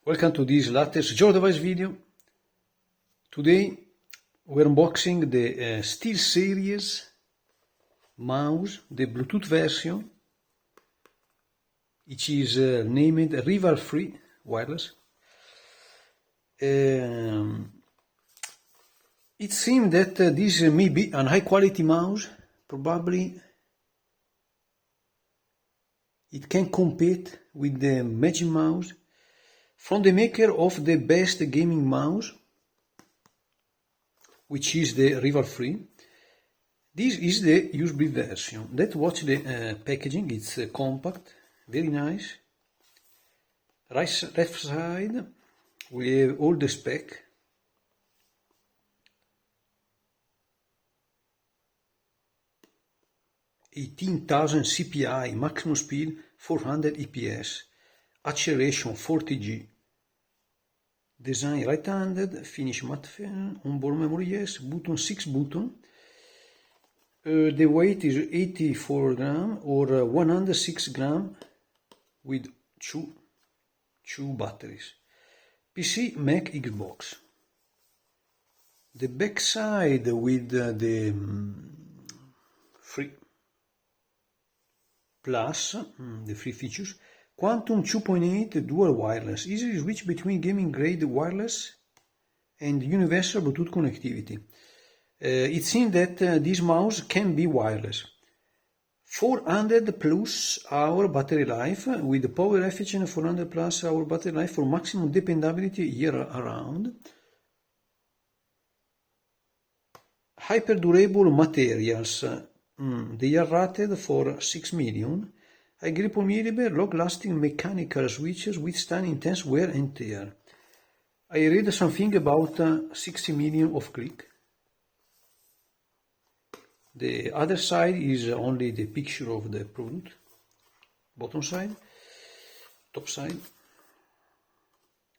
Welcome to this latest Jolla-Devices video. Today we're unboxing the Steelserie mouse, the Bluetooth version, which is named rival-free wireless. It seems that this may be a high-quality mouse. Probably it can compete with the Magic Mouse from the maker of the best gaming mouse, which is the rival-free. This is the USB version. Let's watch the packaging. It's compact, very nice. Left side we have all the spec. (18,000 CPI, maximum speed 400 EPS, acceleration 40G, design right-handed, finish matte, onboard memory yes, button 6 button. The weight is 84 gram or 106 gram with two batteries. PC, Mac, Xbox. The back side with the free plus, the free features. Quantum 2.8 dual wireless, easily switch between gaming grade wireless and universal Bluetooth connectivity. It seems that this mouse can be wireless. 400 plus hour battery life with power efficient 400 plus hour battery life for maximum dependability year around. Hyper durable materials. They are rated for 6 million. High grip polymer, long-lasting mechanical switches withstand intense wear and tear. I read something about 60 million of click. The other side is only the picture of the product. Bottom side, top side.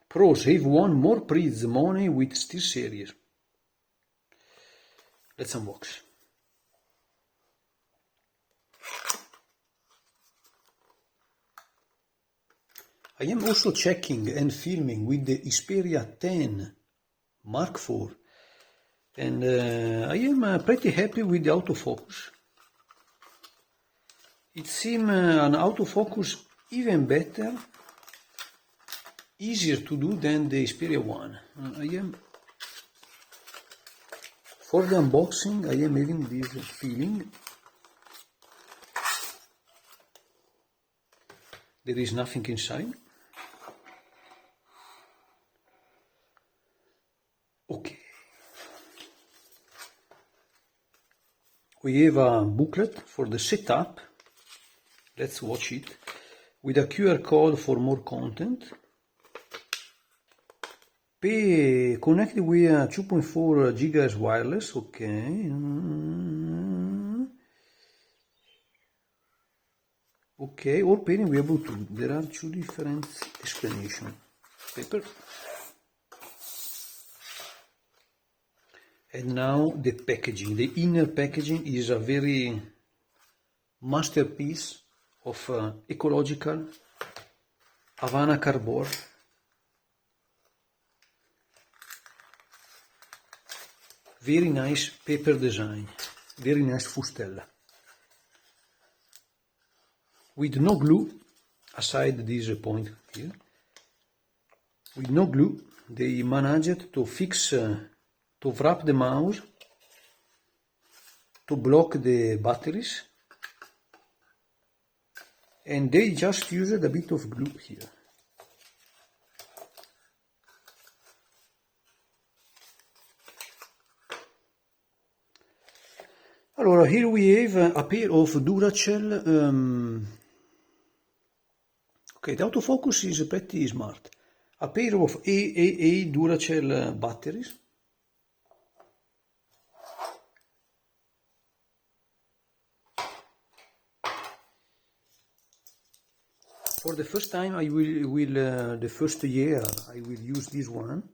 Pros: save one more prize money with Steelserie. Let's unbox. I am also checking and filming with the Xperia 10 Mark IV, and I am pretty happy with the autofocus. It seems an autofocus even better, easier to do than the Xperia 1. For the unboxing, I am having this feeling. There is nothing inside. Okay. We have a booklet for the setup. Let's watch it. With a QR code for more content. Connected with a 2.4 GHz wireless. Okay. Okay, or pairing with Bluetooth. There are two different explanations. Paper. And now the packaging. The inner packaging is a very masterpiece of ecological Havana cardboard. Very nice paper design. Very nice fustella. With no glue, aside this point here. With no glue, they managed to fix to wrap the mouse, to block the batteries, and they just used a bit of glue here. Allora, here we have a pair of Duracell. Okay, the autofocus is pretty smart. A pair of AAA Duracell batteries. For the first time, the first year, I will use this one,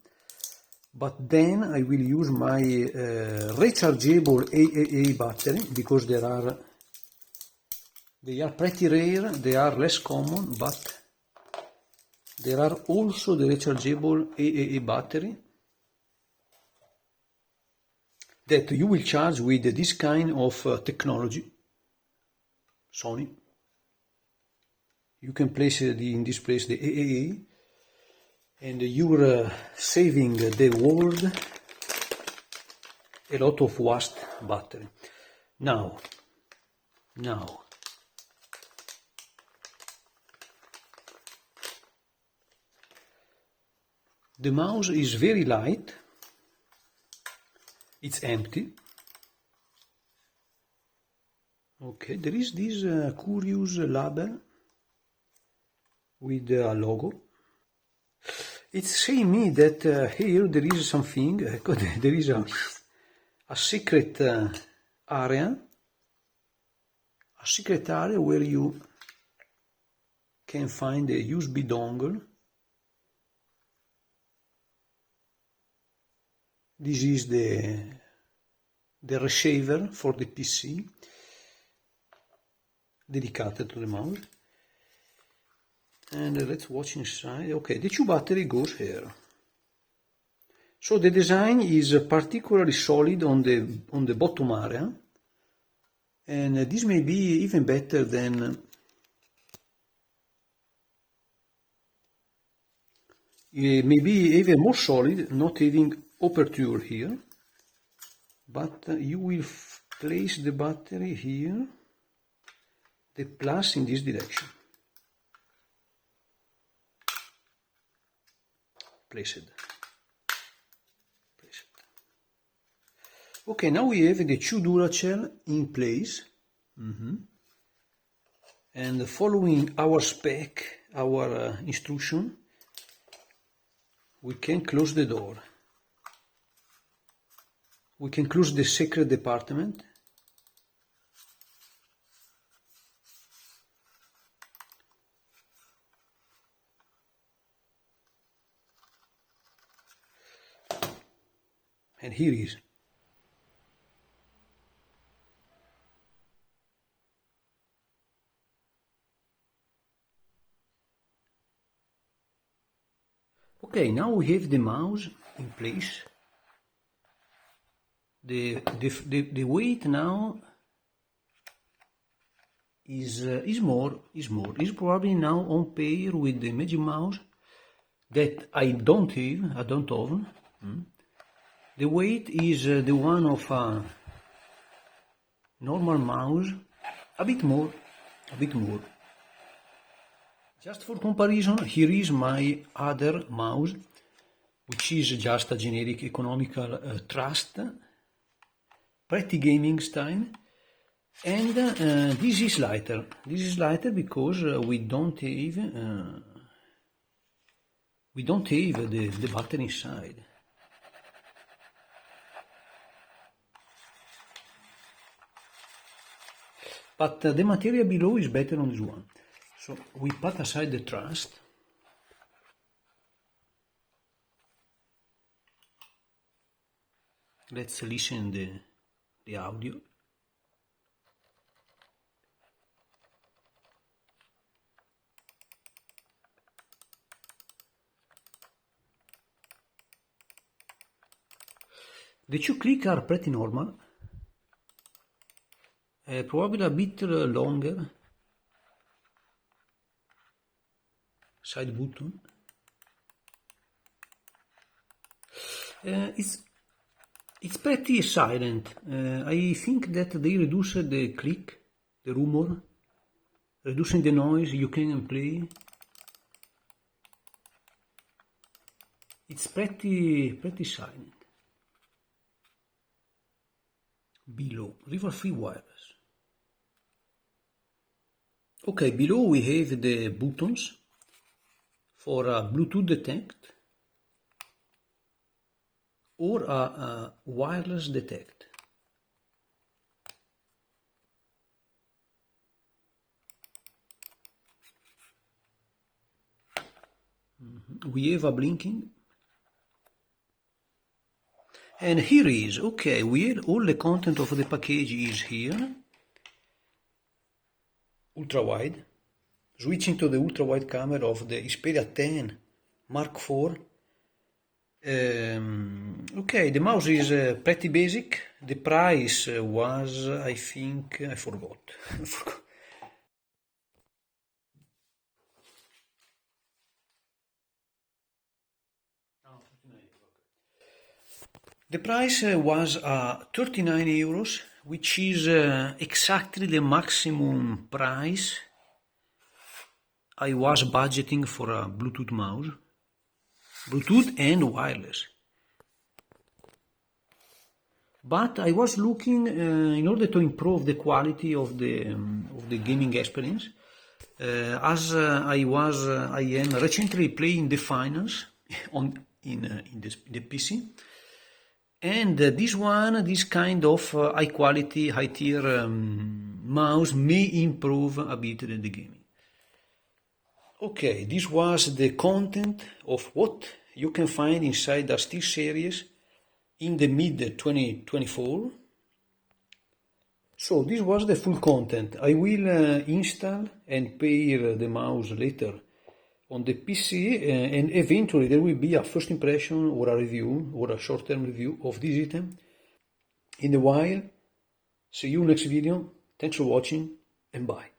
but then I will use my rechargeable AAA battery because they are pretty rare, they are less common, but There are also the rechargeable AAA battery that you will charge with this kind of technology. Sony. You can place in this place the AAA, and you're saving the world a lot of waste battery. Now, the mouse is very light, it's empty. Okay, there is this curious label with a logo. It's saying me that here there is something, there is a secret area, where you can find a USB dongle. This is the receiver for the PC dedicated to the mouse. And let's watch inside. Okay, the 2 battery goes here. So the design is particularly solid on the bottom area, and this may be even better than maybe even more solid, not having aperture here, but you will place the battery here, the plus in this direction. Place it. Okay, now we have the 2 Duracell in place, and following our spec, our instruction, we can close the door. We can close the secret department. And here it is. Okay, now we have the mouse in place. The weight now is probably now on pair with the Magic Mouse that I don't have. The weight is the one of a normal mouse, a bit more. Just for comparison, here is my other mouse, which is just a generic economical Trust, pretty gaming style, and this is lighter. This is lighter because we don't have the battery inside. But the material below is better on this one. So we put aside the Trust. Let's listen the audio. The 2 clicks are pretty normal. Probably a bit longer. Side button. It's pretty silent. I think that they reduce the click, the rumor, reducing the noise you can play. It's pretty silent. Below, river-free wireless. Okay, below we have the buttons for a Bluetooth detect or a wireless detect. We have a blinking. And here is, okay, all the content of the package is here. Ultra wide. switching to the ultra-wide camera of the Xperia 10 Mark IV. Okay, the mouse is pretty basic. The price was, I think, I forgot. The price was 39 euros, which is exactly the maximum price I was budgeting for a Bluetooth mouse. Bluetooth and wireless. But I was looking in order to improve the quality of the gaming experience, as I am recently playing the finals in the PC, and this kind of high quality, high tier mouse may improve a bit the gaming. Okay, this was the content of what you can find inside the Steelserie in the mid-2024. So this was the full content. I will install and pair the mouse later on the PC, and eventually there will be a first impression or a review or a short-term review of this item. In the while, see you next video. Thanks for watching and bye.